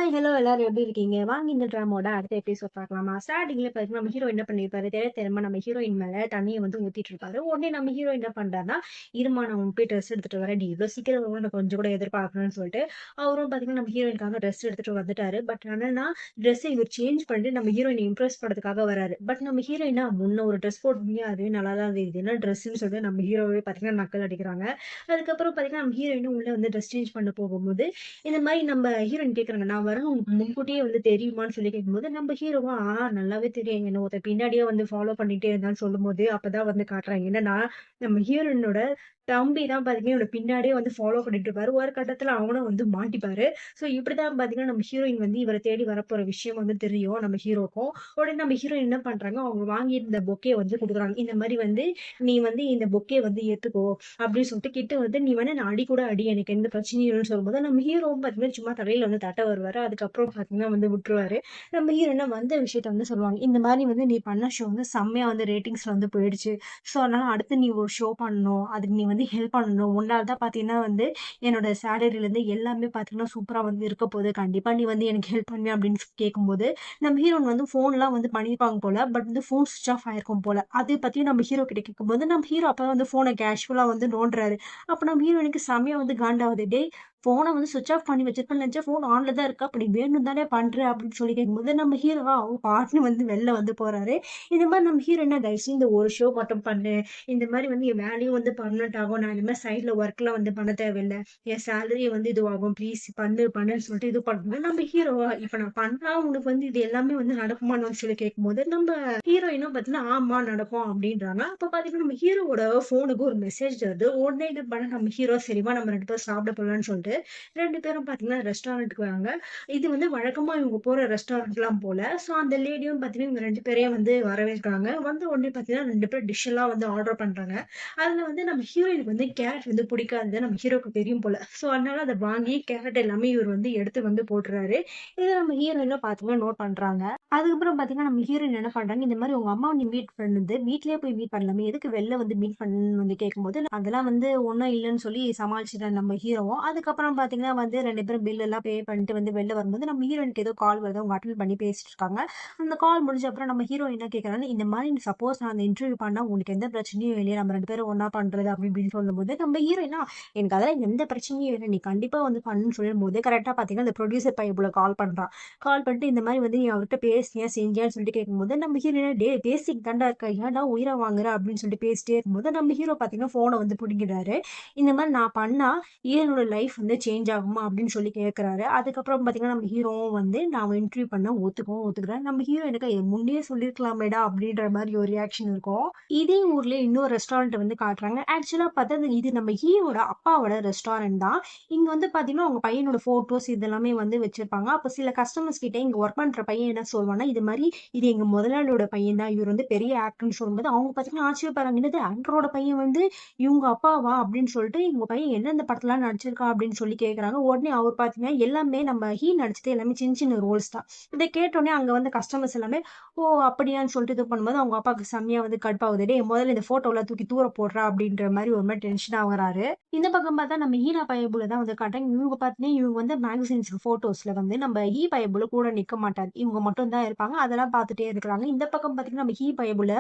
Hi, hello எல்லாரும் எப்படி இருக்கீங்க? வாங்க இந்த ட்ராமாவோட அடுத்த எபிசோட் பார்க்கலாமா? ஸ்டார்ட்டிங்ல பார்த்தீங்கன்னா, நம்ம ஹீரோ என்ன பண்ணியிருப்பாரு, தெரியாம நம்ம ஹீரோயின் மேல தண்ணிய வந்து ஊத்திட்டு இருப்பாரு. உடனே நம்ம ஹீரோ என்ன பண்றாருன்னா, "இரும்மா நான் போய் ட்ரெஸ் எடுத்துட்டு வரேன். நீ இவ்ளோ சீக்கிரம் வருவ நான் கொஞ்சம் கூட எதிர்பார்க்கலன்னு" சொல்லிட்டு, அவரும் பார்த்தீங்கன்னா, நம்ம ஹீரோயினுக்காக ட்ரெஸ் எடுத்துட்டு வந்துட்டாரு. பட் என்னன்னா, ட்ரெஸ்ஸ இவர் சேஞ்ச் பண்ணிட்டு நம்ம ஹீரோயின இம்ப்ரெஸ் பண்றதுக்காக வராரு. பட் நம்ம ஹீரோயினா, "முன்ன ஒரு ட்ரெஸ் போட்டிருந்தீங்க, அதுவே நல்லா தான் இருந்தது. இது என்ன ட்ரெஸ்ஸுன்னு" சொல்லிட்டு நம்ம ஹீரோவே பார்த்தீங்கன்னா, நக்கல் அடிக்கிறாங்க. அதுக்கப்புறம் பார்த்தீங்கன்னா, நம்ம ஹீரோயினும் உள்ள வந்து ட்ரெஸ் சேஞ்ச் பண்ண போகும்போது இந்த மாரி நம்ம ஹீரோயின் கேட்குறாங்க. "நான் வரேன் உங்களுக்கு முன்கூட்டியே வந்து தெரியுமான்னு?" சொல்லி கேட்கும்போது, நம்ம ஹீரோவும் நல்லாவே தெரியும். என்ன ஒருத்தன் பின்னாடியே வந்து ஃபாலோ பண்ணிட்டே இருந்தான்னு சொல்லும்போது, அப்பதான் வந்து காட்டுறாங்க. என்னன்னா, நம்ம ஹீரோயினோட தம்பி தான் பார்த்தீங்கன்னா, இவன பின்னாடியே வந்து ஃபாலோ பண்ணிட்டு இருப்பாரு. ஒரு கட்டத்துல அவனும் வந்து மாட்டிப்பாரு. ஸோ இப்படிதான் பார்த்தீங்கன்னா, நம்ம ஹீரோயின் வந்து இவர தேடி வரப்போற விஷயம் வந்து தெரியும் நம்ம ஹீரோக்கும். உடனே நம்ம ஹீரோயின் என்ன பண்றாங்க, அவங்க வாங்கியிருந்த பொக்கே வந்து குடுக்குறாங்க. இந்த மாரி வந்து, "நீ வந்து இந்த பொக்கே வந்து ஏத்துக்கோ." அப்படின்னு சொல்லிட்டு கிட்ட வந்து, "நீ வேணா என்ன அடி கூட அடி. எனக்கு எந்த பிரச்சனையும் இல்லன்னு" சொல்லும்போது, நம்ம ஹீரோவும் பார்த்தீங்கன்னா, சும்மா தலையில வந்து தட்ட வருவாரு. அதுக்கப்புறம் பார்த்தீங்கன்னா வந்து விட்டுருவாரு. நம்ம ஹீரோயினா வந்த விஷயத்த வந்து சொல்லுவாங்க. "இந்த மாரி வந்து நீ பண்ண ஷோ வந்து செம்மையா வந்து ரேட்டிங்ஸ்ல வந்து போயிடுச்சு. ஸோ, அதனால அடுத்து நீ ஒரு ஷோ பண்ணணும். அதுக்கு நீ வந்து ஹெல்ப் பண்ணணும். உன்னால தான் பார்த்தீங்கன்னா வந்து, என்னோட சேலரிலேருந்து எல்லாமே பார்த்தீங்கன்னா, சூப்பரா வந்து இருக்க போது. கண்டிப்பா நீ வந்து எனக்கு ஹெல்ப் பண்ணுவியா?" அப்படின்னு கேட்கும்போது, நம்ம ஹீரோயின் வந்து ஃபோன்லாம் வந்து பண்ணியிருப்பாங்க போல. பட் வந்து ஃபோன் ஸ்விட்ச் ஆஃப் ஆயிருக்கும் போல. அது பத்தி நம்ம ஹீரோ கிட்ட கேட்கும்போது, நம்ம ஹீரோ அப்ப வந்து ஃபோன கேஷுவலா வந்து நோண்டுறாரு. அப்ப நம்ம ஹீரோயினுக்கு செமையா வந்து காண்டாவுது. "டேய்! ஃபோன வந்து ஸ்விட்ச் ஆஃப் பண்ணி வச்சிருப்பேன்னு நெனச்சேன். ஃபோன் ஆன்ல தான் இருக்கு. அப்ப நீ வேணும்னு தானே பண்ற?" அப்படின்னு சொல்லி கேட்கும்போது, நம்ம ஹீரோவா அவங்க பாட்டுன்னு வந்து வெளில வந்து போறாரு. இந்த மாரி நம்ம ஹீரோயினா, "தயவுசெய்து இந்த ஒரு ஷோ மட்டும் பண்ணு. இந்த மாரி வந்து என் வேலையும் வந்து பெர்மனன்ட் ஆகும். நான் இந்த மாரி சைட்ல ஒர்க்லாம் வந்து பண்ண தேவையில்ல. என் சேலரி வந்து இதுவாகும். ப்ளீஸ் பண்ணுன்னு" சொல்லிட்டு இது பண்ணும்போது, நம்ம ஹீரோவா, "இப்ப நான் பண்ணா உனக்கு வந்து இது எல்லாமே வந்து நடக்குமான்னு" சொல்லி கேட்கும்போது, நம்ம ஹீரோயினும் பார்த்தீங்கன்னா, "ஆமா நடக்கும்" அப்படின்றாங்க. அப்ப பார்த்தீங்கன்னா, நம்ம ஹீரோவோட ஃபோனுக்கு ஒரு மெசேஜ் வருது. உடனே என்ன பண்ண நம்ம ஹீரோ, "சரி வா நம்ம 2 பேரும் சாப்பிட போலாம்ன்னு" சொல்லிட்டு 2 பேரும் பார்த்தீங்கன்னா ரெஸ்டாரண்ட்டுக்கு வராங்க. இது வந்து வழக்கமா இவங்க போற ரெஸ்டாரண்ட்லாம் போல. ஸோ அந்த லேடியும் பார்த்தீங்கன்னா, இவங்க 2 பேரையும் வந்து வரவேற்கிறாங்க. வந்த உடனே பார்த்தீங்கன்னா 2 பேரும் டிஷ் எல்லாம் வந்து ஆர்டர் பண்றாங்க. அதுல வந்து நம்ம ஹீரோயினுக்கு வந்து கேரட் வந்து பிடிக்காது நம்ம ஹீரோக்கு தெரியும் போல. ஸோ அதனால அத வாங்கி கேரட் எல்லாமே இவர் வந்து எடுத்து வந்து போட்டுறாரு. இத நம்ம ஹீரோயினும் பார்த்தீங்கன்னா நோட் பண்றாங்க. அதுக்கப்புறம் பார்த்தீங்கன்னா, நம்ம ஹீரோயின் என்ன பண்றாங்க, இந்த மாரி உங்க அம்மாவ நீ மீட் பண்ணது வீட்லயே போய் மீட் பண்ணலாமே, எதுக்கு வெளில வந்து மீட் பண்ணணும்னு வந்து கேட்கும்போது, அதெல்லாம் வந்து ஒண்ணும் இல்லன்னு சொல்லி சமாளிச்சுட்டாரு நம்ம ஹீரோவும். அதுக்கப்புறம் பார்த்தீங்கன்னா வந்து 2 பேரும் பில் எல்லாம் பே பண்ணிட்டு வந்து வெளில வரும்போது, நம்ம ஹீரோயினுக்கு ஏதோ கால் வருது. அவங்க அட்டெண்ட் பண்ணி பேசிட்டு இருக்காங்க. அந்த கால் முடிஞ்ச அப்புறம் நம்ம ஹீரோ என்ன கேட்குறாங்கன்னா, இந்த மாரி சப்போஸ் நான் அந்த இன்டர்வியூ பண்ணா உங்களுக்கு எந்த பிரச்சனையும் இல்லையா? நம்ம 2 பேரும் ஒண்ணா பண்றது அப்படி இப்படின்னு சொல்லும்போது, நம்ம ஹீரோயினா, எனக்கு அதெல்லாம் எந்த பிரச்சனையும் இல்ல. நீ கண்டிப்பா வந்து பண்ணுன்னு சொல்லும்போது, கரெக்ட்டா பார்த்தீங்கன்னா, அந்த ப்ரொடியூசர் பையன் கால் பண்றான். கால் பண்ணிட்டு இந்த மாரி வந்து, "நீ அவர்ட்ட பேசினியா? செஞ்சியான்னு?" சொல்லிட்டு கேட்கும்போது, நம்ம ஹீரோயினா, "டேய் பேசிட்டு தான்டா இருக்கேன். ஏன்டா உயிர வாங்குற?" அப்படின்னு சொல்லிட்டு பேசிட்டே இருக்கும்போது, நம்ம ஹீரோ பார்த்தீங்கன்னா, ஃபோன வந்து புடுங்கிடுறாரு. இந்த மாரி நான் பண்ணா, என்னோட லைஃப் வந்து சேஞ்ச் ஆகுமா? அப்படின்னு சொல்லி கேட்கறாரு. அதுக்கப்புறம் பார்த்தீங்கன்னா, நம்ம ஹீரோவும் வந்து, நான் இன்டர்வியூ பண்ணா ஒத்துக்கிறேன். நம்ம ஹீரோயினுக்கு முன்னயே சொல்லியிருக்கலாமேடா! அப்படின்ற மாரி ஒரு ரியாக்ஷன் இருக்கும். இதே ஊர்லயே இன்னொரு ரெஸ்டாரண்ட் வந்து காட்டுறாங்க. ஆக்சுவலா பார்த்தா இது நம்ம ஹீரோட அப்பாவோட ரெஸ்டாரண்ட் தான். இங்க வந்து பார்த்தீங்கன்னா, அவங்க பையனோட ஃபோட்டோஸ் இதெல்லாமே வந்து வச்சிருப்பாங்க. அப்ப சில கஸ்டமர்ஸ் கிட்ட இங்க ஒர்க் பண்ற பையன் என்ன சொல்வான்னா, இது மாரி இது எங்க முதலாளியோட பையன் தான். இவரு வந்து பெரிய ஆக்டர்ன்னு சொல்லும்போது, அவங்க பார்த்தீங்கன்னா ஆச்சரியப்படுறாங்க. "என்னது ஆக்டரோட பையன் வந்து இவங்க அப்பாவா?" அப்படின்னு சொல்லிட்டு, "இவங்க பையன் எந்தெந்த படத்துலலாம் நடிச்சிருக்கான்?" அப்படின்னு சொல்லி கேட்கறாங்க. உடனே அவர் பார்த்தீங்கன்னா, எல்லாமே நம்ம நடிச்சது எல்லாமே சின்ன சின்ன ரோல்ஸ் தான். இத கேட்டோனே அங்க வந்த கஸ்டமர்ஸ் எல்லாமே, "ஓ! அப்படியான்னு" சொல்லிட்டு இது பண்ணும்போது, அவங்க அப்பாவுக்கு செம்மையா வந்து கடுப்பாகுது. "டேய் முதல்ல இந்த ஃபோட்டோலாம் தூக்கி தூர போடுறா" அப்படின்ற மாரி ஒரு மாரி டென்ஷன் ஆகுறாரு. இந்த பக்கம் பார்த்தா நம்ம பயபுல தான் வந்து காட்டுறாங்க. இவங்க பார்த்தீங்கன்னா, இவங்க வந்து மேகசின்ஸ் ஃபோட்டோஸ்ல வந்து நம்ம பயபுல கூட நிக்க மாட்டாரு. இவங்க மட்டும் தான் இருப்பாங்க. அதெல்லாம் பார்த்துட்டே இருக்கிறாங்க. இந்த பக்கம் பார்த்தீங்கன்னா, நம்ம பயபுல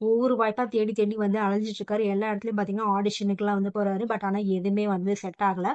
ஒவ்வொரு வாய்ப்பா தேடி தேடி வந்து அலைஞ்சிட்டு இருக்காரு. எல்லா இடத்துலயும் பார்த்தீங்கன்னா, ஆடிஷனுக்குலாம் வந்து போறாரு. பட் ஆனா எதுவுமே வந்து செட் ஆகல.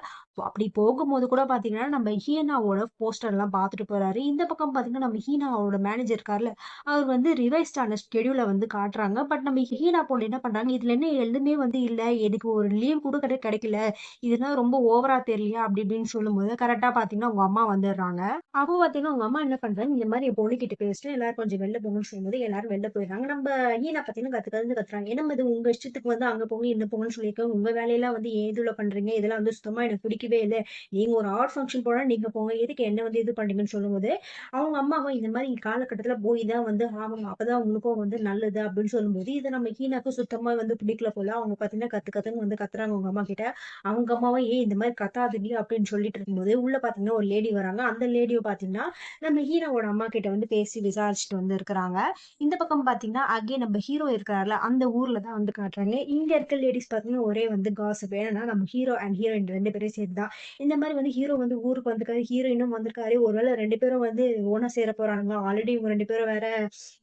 அப்படி போகும்போது கூட பார்த்தீங்கன்னா, நம்ம ஹீனாவோட போஸ்டர்லாம் பார்த்துட்டு போறாரு. இந்த பக்கம் பார்த்தீங்கன்னா, நம்ம ஹீனாவோட மேனேஜர் இருக்கார்ல, அவர் வந்து ரிவைஸ்ட் ஆன ஸ்கெட்யூல வந்து காட்டுறாங்க. பட் நம்ம ஹீனா பொண்ணு என்ன பண்றாங்க, "இதுல என்ன எதுவுமே வந்து இல்ல. எனக்கு ஒரு லீவ் கூட கிடைக்கல. இதெல்லாம் ரொம்ப ஓவரா தெரியலையா?" அப்படி இப்படின்னு சொல்லும்போது, கரெக்ட்டா பார்த்தீங்கன்னா, உங்க அம்மா வந்துடுறாங்க. அப்போ பார்த்தீங்கன்னா, உங்க அம்மா என்ன பண்றாங்க, இந்த மாரி என் பொண்ணுகிட்ட பேசிட்டேன். எல்லாரும் கொஞ்சம் வெளில போங்கன்னு சொல்லும்போது, எல்லாரும் வெளில போயிடுறாங்க. நம்ம ஹீனா பார்த்தீங்கன்னா, கத்து கத்துன்னு கத்துறாங்க. "என்னம்மா இது உங்க இஷ்டத்துக்கு வந்து அங்க போங்க, இங்க போங்கன்னு சொல்லியிருக்கேன். உங்க வேலையெல்லாம் வந்து என் இதுல பண்றீங்க. இதெல்லாம் வந்து சுத்தமா எனக்கு பிடிக்கவே இல்ல. நீங்க ஒரு ஆர்ட் ஃபங்ஷன் போனா நீங்க போங்க. எதுக்கு என்ன வந்து இது பண்றீங்கன்னு?" சொல்லும்போது, அவங்க அம்மாவும் இந்த மாரி காலகட்டத்தில போய் தான் வந்து ஆகணும். அப்பதான் உங்களுக்கும் வந்து நல்லது அப்படின்னு சொல்லும்போது, இத நம்ம ஹீனாக்கு சுத்தமா வந்து பிடிக்கல போல. அவங்க பார்த்தீங்கன்னா, கத்து கத்துன்னு வந்து கத்துறாங்க உங்க அம்மாகிட்ட. அவங்க அம்மாவும், "ஏய் இந்த மாரி கத்தாதடி" அப்படின்னு சொல்லிட்டு இருக்கும்போது, உள்ள பார்த்தீங்கன்னா ஒரு லேடி வராங்க. அந்த லேடியும் பார்த்தீங்கன்னா, நம்ம ஹீரோவோட அம்மாகிட்ட வந்து பேசி விசாரிச்சுட்டு வந்து இருக்கிறாங்க. இந்த பக்கம் பார்த்தீங்கன்னா, அகைன் நம்ம ஹீரோ இருக்கிறார்ல, அந்த ஊர்ல தான் வந்து காட்டுறாங்க. இங்க இருக்க லேடீஸ் பார்த்தீங்கன்னா, ஒரே வந்து காசிப். என்னன்னா நம்ம ஹீரோ அண்ட் ஹீரோயின் 2 பேரையும் சேர்த்து தான். இந்த மாரி வந்து ஹீரோ வந்து ஊருக்கு வந்திருக்காரு. ஹீரோயினும் வந்திருக்காரு. ஒரு வேள 2 பேரும் வந்து ஒண்ணா சேர போறானுங்களா? ஆல்ரெடி இவங்க 2 பேரும் வேற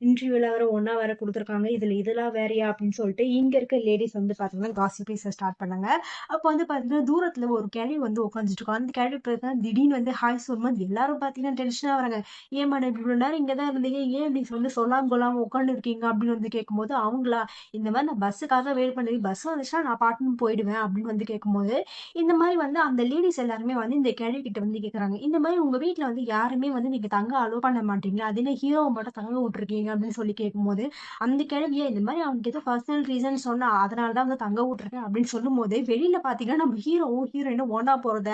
இன்டர்வியூல வேற ஒண்ணா வேற குடுத்துருக்காங்க. இதுல இதெல்லாம் வேறயா? அப்படின்னு சொல்லிட்டு இங்க இருக்க லேடீஸ் வந்து பார்த்தீங்கன்னா, காசிப் பேச ஸ்டார்ட் பண்ணாங்க. அப்ப வந்து பார்த்தீங்கன்னா, தூரத்துல ஒரு கிழவி வந்து உட்காந்துட்டு இருக்கும். அந்த கிழவி பார்த்தீங்கன்னா, திடீர்னு வந்து ஹாய் சொல்லும்போது எல்லாரும் பார்த்தீங்கன்னா டென்ஷன் ஆகுறாங்க. "ஏன் மேடம் இவ்வளோ நேரம் இங்க தான் இருந்தீங்க. ஏன் இப்படி வந்து சொல்லாம கொள்ளாம உட்காந்துருக்கீங்க?" அப்படின்னு வந்து கேட்கும்போது, அவங்களா இந்த மாரி நான் பஸ்ஸுக்காக வெயிட் பண்ணி பஸ் வந்துச்சுன்னா நான் பாட்டுன்னு போயிடுவேன் அப்படின்னு வந்து கேட்கும்போது, இந்த மாரி வந்து அந்த லேடீஸ் எல்லாருமே வந்து இந்த கேள்வி கிட்ட வந்து கேட்குறாங்க. இந்த மாரி உங்க வீட்ல வந்து யாருமே வந்து நீங்க தங்க அலோ பண்ண மாட்டீங்களா? அது என்ன ஹீரோவ மட்டும் தங்க விட்டுருக்கீங்க அப்படின்னு சொல்லி கேட்கும்போது, அந்த கிழவியே இந்த மாரி அவனுக்கு ஏதோ பர்சனல் ரீசன் சொன்னா, அதனால தான் வந்து தங்க விட்டுருக்கேன் அப்படின்னு சொல்லும்போது, வெளியில பார்த்தீங்கன்னா நம்ம ஹீரோவும், ஹீரோயினும் ஒண்ணா போறத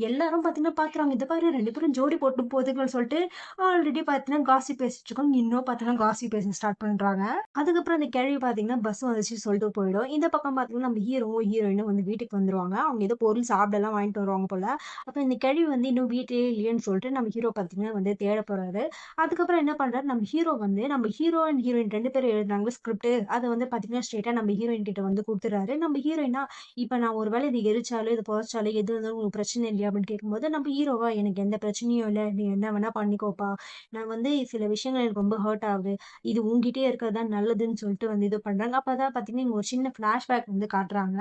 எல்லாரும் பார்த்தீங்கன்னா பார்க்குறாங்க. இத பாரு 2 பேரும் ஜோடி போட்டு போதுங்கன்னு சொல்லிட்டு ஆல்ரெடி பார்த்தீங்கன்னா காசிப் பேசிட்டு இருக்கோம். இன்னும் பார்த்தீங்கன்னா காசிப் பேச ஸ்டார்ட் பண்றாங்க. அதுக்கப்புறம் அந்த கிழவி பார்த்தீங்கன்னா, பஸ் வந்துருச்சுன்னு சொல்லிட்டு போயிடும். இந்த பக்கம் பார்த்தீங்கன்னா, நம்ம ஹீரோவும், ஹீரோயினும் வந்து வீட்டுக்கு வந்துருவாங்க. அவங்க ஏதோ பொருள் சாப்பிடலாம் வாங்கிட்டு வருவாங்க போல. அப்ப இந்த கிழவி வந்து இன்னும் வீட்லயே இல்லையேன்னு சொல்லிட்டு நம்ம ஹீரோ பார்த்தீங்கன்னா வந்து தேட போறாரு. அதுக்கப்புறம் என்ன பண்றாரு, நம்ம ஹீரோ வந்து நம்ம ஹீரோ அண்ட் ஹீரோயின் 2 பேரும் எழுதுனாங்கல்ல ஸ்கிரிப்ட். அத வந்து பார்த்தீங்கன்னா, ஸ்ட்ரெயிட்டா நம்ம ஹீரோயின் கிட்ட வந்து குடுத்துறாரு. நம்ம ஹீரோயினா, "இப்ப நான் ஒரு வேளை இத எரிச்சாலோ, இத புதைச்சாலோ எது இருந்தாலும் உங்களுக்கு பிரச்சனை இல்லையா?" அப்படின்னு கேட்கும்போது, நம்ம ஹீரோவா, "எனக்கு எந்த பிரச்சனையும் இல்ல. நீ என்ன வேணா பண்ணிக்கோப்பா. நான் வந்து சில விஷயங்கள் எனக்கு ரொம்ப ஹர்ட் ஆகுது. இது உன்கிட்டயே இருக்கிறது தான் நல்லதுன்னு சொல்லிட்டு வந்து இது பண்றாங்க. அப்பதான் பார்த்தீங்கன்னா, இங்க ஒரு சின்ன ஃபிளாஷ்பேக் வந்து காட்டுறாங்க.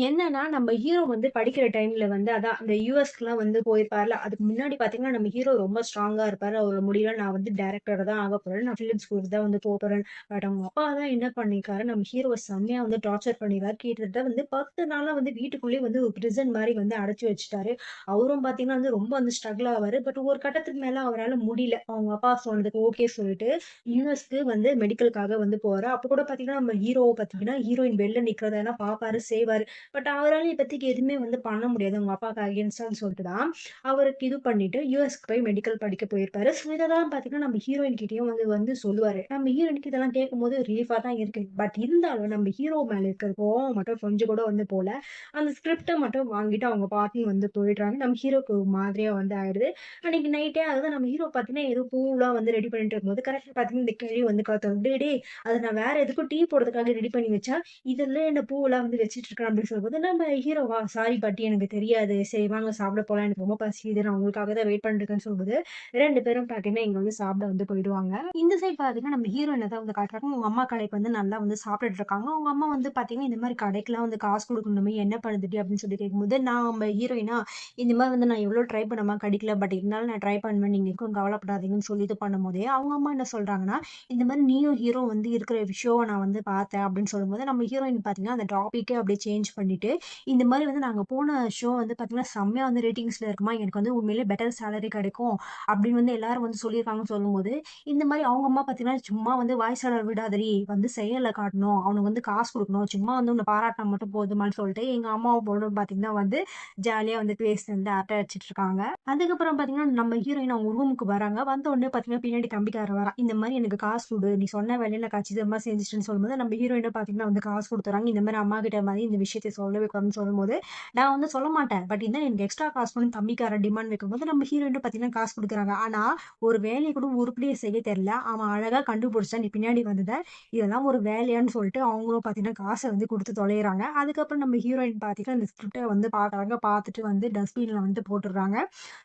என்னன்னா, நம்ம ஹீரோ வந்து படிக்கிற டைம்ல வந்து அதான் அந்த யுஎஸ்க்குலாம் வந்து போயிருப்பார்ல. அதுக்கு முன்னாடி பார்த்தீங்கன்னா, நம்ம ஹீரோ ரொம்ப ஸ்ட்ராங்கா இருப்பாரு. அவரு முடியல நான் வந்து டைரக்டரா தான் ஆகப்போறேன். நான் ஃபிலிம் ஸ்கூலுக்கு தான் வந்து போப்போறேன். பட் அவங்க அப்பா தான் என்ன பண்ணியிருக்காரு, நம்ம ஹீரோவ செம்மையா வந்து டார்ச்சர் பண்ணிருக்காரு. கிட்டத்தட்ட வந்து 10 நாளா வந்து வீட்டுக்குள்ளேயே வந்து ஒரு பிரிசன் மாரி வந்து அடைச்சு வச்சுட்டாரு. அவரும் பார்த்தீங்கன்னா வந்து ரொம்ப வந்து ஸ்ட்ரகிள் ஆவாரு. பட் ஒரு கட்டத்துக்கு மேல அவரால முடியல. அவங்க அப்பா சொன்னதுக்கு ஓகே சொல்லிட்டு யுஎஸ்க்கு வந்து மெடிக்கலுக்காக வந்து போறாரு. அப்ப கூட பார்த்தீங்கன்னா, நம்ம ஹீரோவ பார்த்தீங்கன்னா, ஹீரோயின் வெளில நிக்கிறதெல்லாம் பார்ப்பாரு, செய்வாரு. பட் அவரால இப்போதைக்கு எதுவுமே வந்து பண்ண முடியாது. அவங்க அப்பாவுக்கு அகைன்ஸ்டான்னு சொல்லிட்டு தான், அவருக்கு இது பண்ணிட்டு யுஎஸ்க்கு போய் மெடிக்கல் படிக்க போயிருப்பாரு. ஸோ இதெல்லாம் பார்த்தீங்கன்னா, நம்ம ஹீரோயின் கிட்டயும் வந்து வந்து சொல்லுவாரு. நம்ம ஹீரோயினுக்கு இதெல்லாம் கேட்கும்போது ரிலீஃபா தான் இருக்கு. பட் இருந்தாலும் நம்ம ஹீரோ மேல இருக்கிற கோவம் மட்டும் கொஞ்சம் கூட வந்து போல. அந்த ஸ்கிரிப்ட்ட மட்டும் வாங்கிட்டு அவங்க பாட்டுன்னு வந்து போயிடுறாங்க. நம்ம ஹீரோக்கு ஒரு மாதிரியா வந்து ஆயிடுது. அன்னைக்கு நைட்டே ஆகுது நம்ம ஹீரோ பார்த்தீங்கன்னா, ஏதோ பூலாம் வந்து ரெடி பண்ணிட்டு இருக்கும்போது, கரெக்ட்டா பார்த்தீங்கன்னா, இந்த கிழவி வந்து கத்தும். "டேய் டேய் அத நான் வேற எதுக்கோ டீ போடுறதுக்காக ரெடி பண்ணி வச்சா, இதுல என்ன பூவெல்லாம் வந்து வச்சுட்டு இருக்க?" அப்படின்னு சொல்லும்போது, நம்ம ஹீரோவா, "சாரி பாட்டி எனக்கு தெரியாது. சரி வாங்க சாப்பிட போலாம். எனக்கு ரொம்ப பசிக்குது. நான் உங்களுக்காக தான் வெயிட் பண்ணிட்டு இருக்கேன்னு" சொல்லும்போது, 2 பேரும் பார்த்தீங்கன்னா, இங்க வந்து சாப்பிட வந்து போயிடுவாங்க. இந்த சைட் பார்த்தீங்கன்னா, நம்ம ஹீரோயின தான் வந்து காட்டுறாங்க. அவங்க அம்மா கடைக்கு வந்து நல்லா வந்து சாப்பிட்டுட்டு இருக்காங்க. அவங்க அம்மா வந்து பார்த்தீங்கன்னா, இந்த மாரி கடைக்கெல்லாம் வந்து காசு குடுக்கணுமே, என்ன பண்ணுதுடி? அப்படின்னு சொல்லி கேட்கும்போது, நம்ம ஹீரோயினா, இந்த மாரி வந்து நான் எவ்வளோ ட்ரை பண்ணேன்ம்மா கிடைக்கல. பட் இருந்தாலும் நான் ட்ரை பண்ணுவேன். நீங்க எதுக்கும் கவலைப்படாதீங்கன்னு சொல்லி இது பண்ணும்போதே, அவங்க அம்மா என்ன சொல்றாங்கன்னா, இந்த மாரி நீயும் ஹீரோ வந்து இருக்கிற ஷோவ நான் வந்து பார்த்தேன் அப்படின்னு சொல்லும்போது, நம்ம ஹீரோயின் பார்த்தீங்கன்னா, அந்த டாபிக்கே அப்படியே சேஞ்ச் பண்ணிட்டு, இந்த மாரி வந்து நாங்க போன ஷோ வந்து பார்த்தீங்கன்னா, செம்மையா வந்து ரேட்டிங்ஸ்ல இருக்குமா. எனக்கு வந்து உண்மையிலேயே பெட்டர் சேலரி கிடைக்கும். அப்படின்னு வந்து எல்லாரும் வந்து சொல்லியிருக்காங்கன்னு சொல்லும்போது, இந்த மாரி அவங்க அம்மா பார்த்தீங்கன்னா, சும்மா வந்து வாய்ஸாளர் விடாதடி, வந்து செயல்ல காட்டணும். அவனுக்கு வந்து காசு குடுக்கணும். சும்மா வந்து உன்ன பாராட்டுனா மட்டும் போதுமான்னு சொல்லிட்டு, எங்க அம்மாவும் பொண்ணும் பார்த்தீங்கன்னா வந்து ஜாலியா வந்து பேசி வந்து அரட்டை அடிச்சுட்டு இருக்காங்க. அதுக்கப்புறம் பார்த்தீங்கன்னா, நம்ம ஹீரோயின் அவங்க ரூமுக்கு வராங்க. வந்த உடனே பார்த்தீங்கன்னா, பின்னாடி தம்பிக்காரன் வரான். இந்த மாரி எனக்கு காசு குடு. நீ சொன்ன வேலைய நான் கச்சிதமா செஞ்சுட்டேன்னு சொல்லும்போது, நம்ம ஹீரோயினும் பார்த்தீங்கன்னா வந்து காசு குடுத்துர்றாங்க. இந்த மாரி அம்மாகிட்ட மாரி இந்த விஷயத்த சொல்லவே கூடாதுன்னு சொல்லும்போது, நான் வந்து சொல்ல மாட்டேன். பட் இருந்தாலும் எனக்கு எக்ஸ்ட்ரா காசு குடுன்னு தம்பிக்காரன் டிமாண்ட் வைக்கும்போது, நம்ம ஹீரோயினும் பார்த்தீங்கன்னா காசு குடுக்குறாங்க. ஆனா, ஒரு வேலைய கூட உருப்படியா செய்ய தெரியல. அவன் அழகா கண்டுபிடிச்சுட்டான். நீ பின்னாடி வந்தத. இதெல்லாம் ஒரு வேலையான்னு சொல்லிட்டு அவங்களும் பார்த்தீங்கன்னா, காச வந்து குடுத்து தொலையுறாங்க. அதுக்கப்புறம் நம்ம ஹீரோயின் பார்த்தீங்கன்னா, அந்த ஸ்கிரிப்ட்ட வந்து பார்க்குறாங்க. பார்த்துட்டு வந்து டஸ்ட்பின்ல வந்து போட்டுர்றாங்க.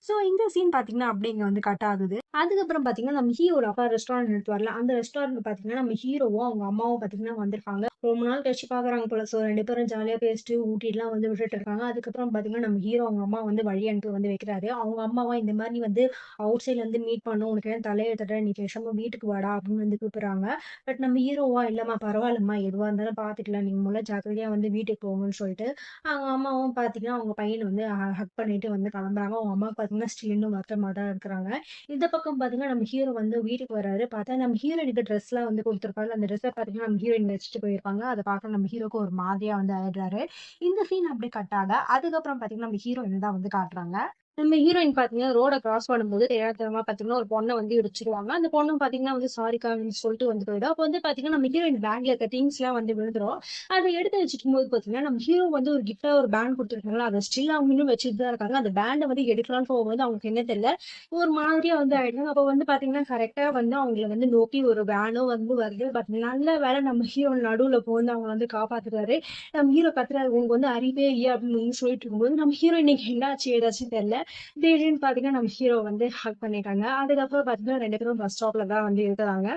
ஸோ இந்த சீன் பார்த்தீங்கன்னா, அப்படியே இங்க வந்து கட் ஆகுது. அதுக்கப்புறம் பார்த்தீங்கன்னா, நம்ம ஹீரோட அப்பா ரெஸ்டாரண்ட் நடத்துவார்ல, அந்த ரெஸ்டாரண்ட் பார்த்தீங்கன்னா, நம்ம ஹீரோவும், அவங்க அம்மாவும் பார்த்தீங்கன்னா வந்திருப்பாங்க. ரொம்ப நாள் கழிச்சு பார்க்குறாங்க போல. ஸோ 2 பேரும் ஜாலியா பேசிட்டு, ஊட்டிலாம் வந்து விட்டுட்டு இருக்காங்க. அதுக்கப்புறம் பார்த்தீங்கன்னா, நம்ம ஹீரோ அவங்க அம்மா வந்து வழி அனுப்பி வந்து வைக்கிறாரு. அவங்க அம்மாவா இந்த மாரி நீ வந்து அவுட் சைட்ல வந்து மீட் பண்ணணும். உனக்கு ஏன் தலையெழுத்துற? நீ பேசாம வீட்டுக்கு வாடா அப்படின்னு வந்து கூப்பிடுறாங்க. பட் நம்ம ஹீரோவா, இல்லம்மா பரவாயில்லம்மா எதுவா இருந்தாலும் பார்த்துக்கலாம். நீங்க முதல்ல ஜாக்கிரதையா வந்து வீட்டுக்கு போங்கன்னு சொல்லிட்டு, அவங்க அம்மாவும் பார்த்தீங்கன்னா, அவங்க பையன வந்து ஹக் பண்ணிட்டு வந்து கிளம்புறாங்க. அவங்க அம்மாவுக்கு பார்த்தீங்கன்னா, ஸ்டில் இன்னும் வருத்தமா தான் இருக்கிறாங்க. இந்த பக்கம் பார்த்தீங்கன்னா, நம்ம ஹீரோ வந்து வீட்டுக்கு வராரு. பார்த்தா நம்ம ஹீரோயினுக்கு ட்ரெஸ்லாம் வந்து குடுத்துருப்பார்ல, அந்த ட்ரெஸ்ஸ பார்த்தீங்கன்னா, நம்ம ஹீரோயின் வச்சுட்டு போயிருப்பாங்க. அத பார்க்க நம்ம ஹீரோக்கு ஒரு மாதிரியா வந்து ஆயிடுறாரு. இந்த சீன் அப்படியே கட் ஆக, அதுக்கப்புறம் பார்த்தீங்கன்னா, நம்ம ஹீரோயின தான் வந்து காட்டுறாங்க. நம்ம ஹீரோயின் பாத்தீங்கன்னா ரோட கிராஸ் பண்ணும்போது தெரியாதனமா பாத்தீங்கன்னா ஒரு பொண்ணை வந்து இடிச்சிருவாங்க. அந்த பொண்ணும் பாத்தீங்கன்னா வந்து சாரிக்கா அப்படின்னு சொல்லிட்டு வந்து போயிடும். அப்ப வந்து பாத்தீங்கன்னா நம்ம ஹீரோயின் பேக்ல இருக்க திங்ஸ் எல்லாம் வந்து விழுந்துரும். அதை எடுத்து வச்சுக்கும் போது பாத்தீங்கன்னா நம்ம ஹீரோ வந்து ஒரு கிஃப்டா ஒரு பேண்ட் கொடுத்துருக்காங்களா, அதை ஸ்டில் அவங்க இன்னும் வச்சுட்டு தான் இருக்காங்க. அந்த பேண்டை வந்து எடுக்கலாம்னு போகும்போது அவங்களுக்கு என்ன தெரியல, ஒரு மாதிரியா வந்து ஆயிடுறாங்க. அப்ப வந்து பாத்தீங்கன்னா கரெக்டா வந்து அவங்களை வந்து நோக்கி ஒரு வேனும் வந்து வருது. பட் நல்ல வேலை நம்ம ஹீரோ நடுவுல போந்து அவங்க வந்து காப்பாத்துறாரு. நம்ம ஹீரோ கத்துறாரு, உங்களுக்கு வந்து அறிவே இல்லையா அப்படின்னு வந்து சொல்லிட்டு இருக்கும்போது நம்ம ஹீரோ இன்னைக்கு என்ன ஆச்சு ஏதாச்சும் தெரியல, திடீர்னு பாத்தீங்கன்னா நம்ம ஹீரோ வந்து ஹக் பண்ணிட்டாங்க. அதுக்கப்புறம் பாத்தீங்கன்னா 2 பேரும் பஸ் ஸ்டாப்ல தான் வந்து இருக்கிறாங்க.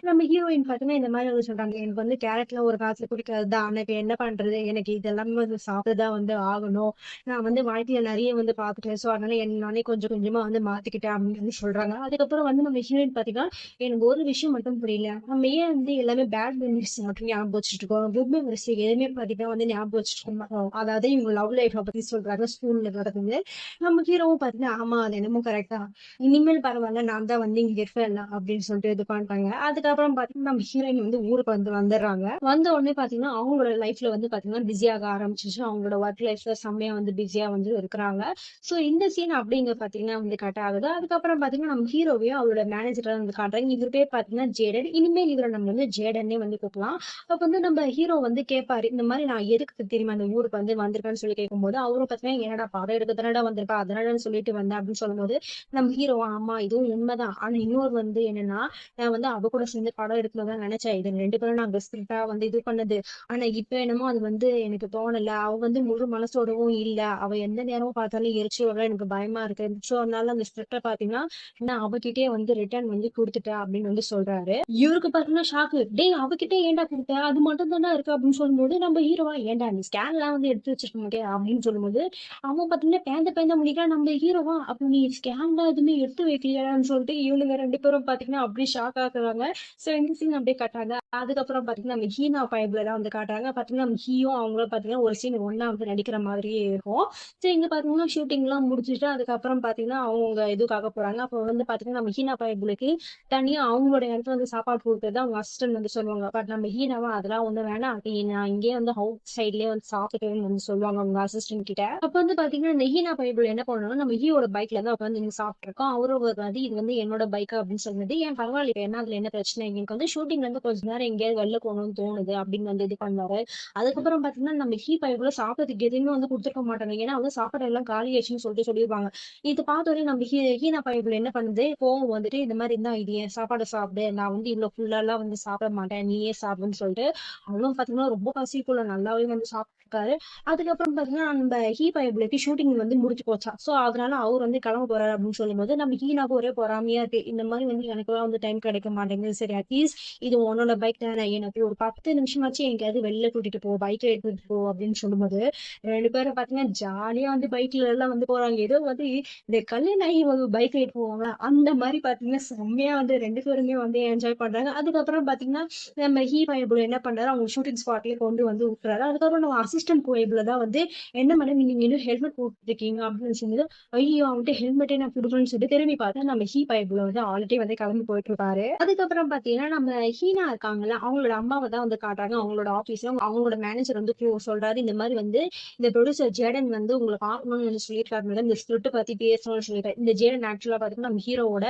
நம்ம ஹீரோயின் பாத்தீங்கன்னா இந்த மாதிரி வந்து சொல்றாங்க, எனக்கு வந்து கேரட்ல ஒரு காலத்துல பிடிக்காதுதான். ஆனா இப்ப என்ன பண்றது? எனக்கு இதெல்லாமே வந்து சாப்பிட்டுதான் வந்து ஆகணும். நான் வந்து வாழ்க்கையில நிறைய வந்து பாத்துட்டேன். சோ அதனால என்ன நானே கொஞ்சம் கொஞ்சமா வந்து மாத்திக்கிட்டேன் அப்படின்னு வந்து சொல்றாங்க. அதுக்கப்புறம் வந்து நம்ம ஹீரோயின் பாத்தீங்கன்னா, எனக்கு ஒரு விஷயம் மட்டும் புரியல. நம்ம ஏன் வந்து எல்லாமே பேட் மெமரிஸ் மட்டும் ஞாபகம் வச்சுட்டு இருக்கோம். குட் மெமரிஸ் எதுவுமே பாத்தீங்கன்னா வந்து ஞாபகம் வச்சுட்டு இருக்க மாட்டோம். அதாவது இவங்க லவ் லைஃப் பத்தி சொல்றாங்க ஸ்கூல்ல நடக்குது. நம்ம ஹீரோவும் பாத்தீங்கன்னா, ஆமா அது என்னமோ கரெக்ட் தான். இனிமேல் பரவாயில்ல, நான் தான் வந்து இங்க இருப்பேன்ல அப்படின்னு சொல்லிட்டு இது பண்ணிட்டாங்க. அதுக்கப்புறம் பாத்தீங்கன்னா நம்ம ஹீரோயின் வந்து ஊருக்கு வந்து வந்துடுறாங்க. வந்த உடனே பாத்தீங்கன்னா அவங்களோட லைஃப்ல வந்து பாத்தீங்கன்னா பிஸியாக ஆரம்பிச்சிச்சு. அவங்களோட ஒர்க் லைஃப்ல செம்மையா வந்து பிஸியா வந்து இருக்கிறாங்க. சோ இந்த சீன் அப்படிங்க பாத்தீங்கன்னா வந்து கட் ஆகுது. அதுக்கப்புறம் பாத்தீங்கன்னா நம்ம ஹீரோவையும் அவரோட மேனேஜரை வந்து காட்டுறாங்க. இவர் பேர் பாத்தீங்கன்னா ஜேடன். இனிமேல் இவரை நம்ம வந்து ஜேடன்னே வந்து கூப்பிடலாம். அப்ப வந்து நம்ம ஹீரோ வந்து கேட்பாரு, இந்த மாதிரி நான் எதுக்கு தெரியுமா அந்த ஊருக்கு வந்து வந்திருக்கேன்னு சொல்லி கேட்கும்போது அவரும் பாத்தீங்கன்னா, என்னடா படம் எடுக்க தானடா வந்திருக்கா, அதனாலன்னு சொல்லிட்டு வந்தேன் அப்படின்னு சொல்லும்போது நம்ம ஹீரோ, ஆமா இதுவும் உண்மைதான். ஆனா இன்னொரு வந்து என்னன்னா, நான் வந்து அவ கூட சேர்ந்து படம் எடுக்கணும்தான் நினைச்சேன். இது 2 பேரும் நாங்க ஸ்கிரிப்டா வந்து இது பண்ணது. ஆனா இப்ப என்னமோ அது வந்து எனக்கு தோணல. அவ வந்து முழு மனசோடவும் இல்ல. அவ எந்த நேரமும் பார்த்தாலும் எரிச்சல் வர எனக்கு பயமா இருக்கு. சோ அதனால அந்த ஸ்கிரிப்ட பாத்தீங்கன்னா நான் அவகிட்டயே வந்து ரிட்டர்ன் வந்து குடுத்துட்டேன் அப்படின்னு வந்து சொல்றாரு. இவருக்கு பாத்தீங்கன்னா ஷாக்கு. டேய் அவகிட்ட ஏன்டா குடுத்த? அது மட்டும் தானே இருக்கு அப்படின்னு சொல்லும்போது நம்ம ஹீரோவா, ஏன்டா நீ ஸ்கேன் எல்லாம் வந்து எடுத்து வச்சிருக்க மாட்டியா அப்படின்னு சொல்லும்போது அவன் பாத்தீங்கன்னா பேந்த பேந்த முடிக்கிறான். நம்ம ஹீரோவா, அப்ப நீ ஸ்கேன்ல எதுவுமே எடுத்து வைக்கலையான்னு சொல்லிட்டு இவனுங்க 2 பேரும் பாத்தீங்கன்னா அப்படியே ஷாக் ஆகுறாங்க. சோ இந்த சீன் அப்படியே காட்டாங்க. அதுக்கப்புறம் பாத்தீங்கன்னா நம்ம ஹீனா பைப்ல தான் வந்து காட்டுறாங்க. பாத்தீங்கன்னா நம்ம ஹீயும் அவங்களும் பாத்தீங்கன்னா ஒரு சீன் ஒண்ணா வந்து நடிக்கிற மாதிரியே இருக்கும். சரி இங்க பாத்தீங்கன்னா ஷூட்டிங் எல்லாம் முடிச்சுட்டு அதுக்கப்புறம் பாத்தீங்கன்னா அவங்க இதுக்காக போறாங்க. அப்ப வந்து பாத்தீங்கன்னா நம்ம ஹீனா பைபிளுக்கு தனியா அவங்களோட இடத்துல வந்து சாப்பாடு கொடுக்கறது அவங்க அசிஸ்டன்ட் வந்து சொல்லுவாங்க. பட் நம்ம ஹீனாவா அதெல்லாம் ஒண்ணு வேணாம், நான் இங்கேயே வந்து அவுட் சைட்லயே வந்து சாப்பிட்டுக்கிறேன்னு வந்து சொல்லுவாங்க அவங்க அசிஸ்டன்ட் கிட்ட. அப்ப வந்து பாத்தீங்கன்னா இந்த ஹீனா பைபிள் என்ன பண்ணணும், நம்ம ஹீரோட பைக்ல தான் உட்காந்து இங்க சாப்பிட்டு இருக்கோம். அவரும் வந்து இது வந்து என்னோட பைக் அப்படின்னு சொன்னது, ஏன் பரவாயில்ல இப்ப என்ன அதுல என்ன பிரச்சனை, எனக்கு வந்து ஷூட்டிங்ல இருந்து கொஞ்ச நேரம் எங்கேயாவது வெளில போகணும்னு தோணுது அப்படின்னு வந்து இது பண்ணாரு. அதுக்கப்புறம் பாத்தீங்கன்னா நம்ம ஹீ பைபிள சாப்பிடறதுக்கு எதுவுமே வந்து கொடுத்துருக்க மாட்டாங்க. ஏன்னா வந்து சாப்பாடு எல்லாம் காலி ஆயிடுச்சுன்னு சொல்லிட்டு சொல்லிருப்பாங்க. இது பார்த்தோன்னே நம்ம ஹீனா பைபிள் என்ன பண்ணுது, கோவம் வந்துட்டு இந்த மாதிரி இருந்தா இது என் சாப்பாடு சாப்பிடு, நான் வந்து இவ்வளவு ஃபுல்லா எல்லாம் வந்து சாப்பிட மாட்டேன், நீயே சாப்பிடுன்னு சொல்லிட்டு அவளும் பாத்தீங்கன்னா ரொம்ப பசிக்குள்ள நல்லாவே வந்து சாப்பிட்டுருக்காரு. அதுக்கப்புறம் பாத்தீங்கன்னா நம்ம ஹீ பைபிளுக்கு ஷூட்டிங் வந்து முடிச்சு போச்சா. சோ அதனால அவர் வந்து கிளம்ப போறாரு அப்படின்னு சொல்லும்போது நம்ம ஹீனாக்கு ஒரே பொறாமையா இருக்கு. இந்த மாதிரி வந்து எனக்குலாம் வந்து டைம் கிடைக்க மாட்டேங்குது. சரி அட்லீஸ்ட் இது உன்னோட பைக் தானே, எனக்கு ஒரு 10 நிமிஷமாச்சு எங்கேயாவது வெளில கூட்டிட்டு போ, பைக்ல எடுத்துட்டு போ அப்படின்னு சொல்லும்போது 2 பேரும் பாத்தீங்கன்னா ஜாலியா வந்து பைக்ல எல்லாம் வந்து போறாங்க. ஏதோ வந்து இந்த கல்யாணம் ஆகி ஒரு பைக் ரைட் போவாங்களா அந்த மாதிரி பாத்தீங்கன்னா செம்மையா வந்து 2 பேருமே வந்து என்ஜாய் பண்றாங்க. அதுக்கப்புறம் பாத்தீங்கன்னா நம்ம ஹீ பைபிள் என்ன பண்றாரு, அவங்க ஷூட்டிங் ஸ்பாட்லயே கொண்டு வந்து விட்டுறாரு. அதுக்கப்புறம் நம்ம அசிஸ்டன்ட் பைபிள் தான் வந்து, என்ன மேடம் நீங்க இன்னும் ஹெல்மெட் போட்டுருக்கீங்க அப்படின்னு சொன்னது, ஐயோ அவன்கிட்ட ஹெல்மெட்டே நான் கொடுக்கணும்னு சொல்லிட்டு திரும்பி பார்த்தா நம்ம ஹீ பைபிள் வந்து ஆல்ரெடி வந்து கிளம்பி போயிட்டு இருப்பாரு. அதுக்கப்புறம் பாத்தீங்கன்னா நம்ம ஹீனா இருக்காங்கல்ல, அவங்களோட அம்மாவை தான் வந்து காட்டுறாங்க. அவங்களோட ஆபீஸ்ல அவங்களோட மேனேஜர் வந்து சொல்றாரு, இந்த மாதிரி வந்து இந்த ப்ரொடியூசர் ஜேடன் வந்து உங்களை பார்க்கணும்னு வந்து சொல்லியிருக்காரு மேடம், இந்த ஸ்கிரிப்ட் பத்தி பேசணும்னு சொல்லியிருக்காரு. இந்த ஜேடன் ஆக்சுவலா பாத்தீங்கன்னா நம்ம ஹீரோவோட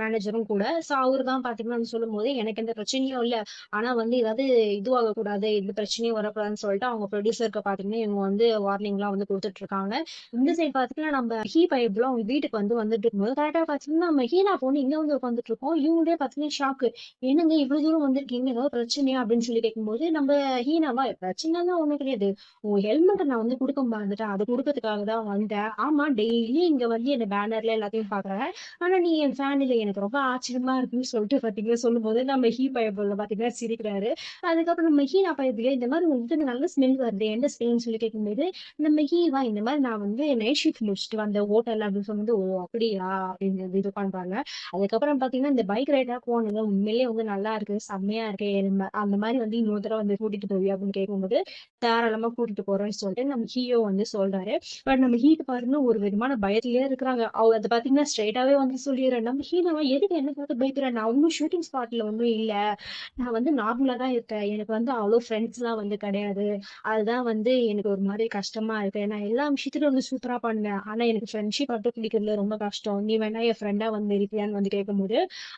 மேனேஜரும் கூட. சோ அவரு தான் பாத்தீங்கன்னா வந்து சொல்லும் போது எனக்கு எந்த பிரச்சனையும் இல்ல, ஆனா வந்து ஏதாவது இதுவாக கூடாது, எந்த பிரச்சனையும் வரக்கூடாதுன்னு சொல்லிட்டு அவங்க ப்ரொடியூசருக்கு பாத்தீங்கன்னா இவங்க வந்து வார்னிங் எல்லாம் வந்து கொடுத்துட்டு இருக்காங்க. இந்த சைடு பாத்தீங்கன்னா நம்ம ஹீ பைப்ல அவங்க வீட்டுக்கு வந்து வந்துட்டு இருக்கும்போது கரெக்டா பாத்தீங்கன்னா நம்ம ஹீனா பொண்ணு இங்க வந்து உட்காந்துட்டு இருக்கோம். இவங்களே பாத்தீங்கன்னா ஷாக்கு, என்னங்க இவ்வளவு தூரம் வந்திருக்கீங்க, ஏதாவது பிரச்சனையா அப்படின்னு சொல்லி கேட்கும்போது நம்ம ஹீனாவா, பிரச்சனை எல்லாம் ஒண்ணும் கிடையாது, உன் ஹெல்மெட்டை நான் வந்து கொடுக்க மறந்துட்டேன், அது கொடுக்கறதுக்காக தான் வந்தேன். ஆமா டெய்லி இங்க வந்து என்ன பேனர்ல எல்லாத்தையும் பாக்குறேன், ஆனா நீ என் ஃபேன் இல்லை, எனக்கு ரொம்ப ஆச்சரியமா இருக்குன்னு சொல்லிட்டு பாத்தீங்கன்னா சொல்லும்போது நம்ம ஹீ பைபிள்ல பாத்தீங்கன்னா சிரிக்கிறாரு. அதுக்கப்புறம் நம்ம ஹீனா பைபிள் இந்த மாதிரி வந்து நல்ல ஸ்மெல் வருது, எந்த ஸ்மெல்னு சொல்லி கேட்கும்போது நம்ம ஹீவா, இந்த மாதிரி நான் வந்து நைட் ஷிஃப்ட் முடிச்சுட்டு வந்த ஹோட்டல் அப்படின்னு சொன்னது, ஓ அப்படியா அப்படின்னு இது பண்றாங்க. அதுக்கப்புறம் பாத்தீங்கன்னா இந்த பைக் ரைடா போனது உண்மையிலேயே வந்து நல்லா இருக்கு, செம்மையா இருக்கேன். அந்த மாதிரி வந்து இன்னொரு தடவை வந்து கூட்டிட்டு போவியா அப்படின்னு கேட்கும்போது, தாராளமா கூட்டிட்டு போறேன்னு சொல்லிட்டு நம்ம ஹீரோ வந்து சொல்றாரு. பட் நம்ம ஹீரோ பாத்தீங்கன்னா ஒரு விதமான பயத்திலேயே இருக்கிறாங்க. அத பாத்தீங்கன்னா ஸ்ட்ரெயிட்டாவே வந்து சொல்லிடுறேன். நம்ம ஹீரோவா எதுக்கு என்ன பார்த்து பயப்படுற? நான் ஒன்னும் ஷூட்டிங் ஸ்பாட்ல ஒன்னும் இல்ல. நான் வந்து நார்மலா தான் இருக்கேன். எனக்கு வந்து அவ்வளோ ஃப்ரெண்ட்ஸ்லாம் வந்து கிடையாது. அதுதான் வந்து எனக்கு ஒரு மாதிரி கஷ்டமா இருக்கு. நான் எல்லா விஷயத்துலயும் வந்து சூப்பரா பண்ணேன். ஆனா எனக்கு ஃப்ரெண்ட்ஷிப் மட்டும் பிடிக்கிறதுல ரொம்ப கஷ்டம். நீ வேணா என் ஃப்ரெண்டா வந்து இருக்கியான்னு வந்து கேட்கும்போது,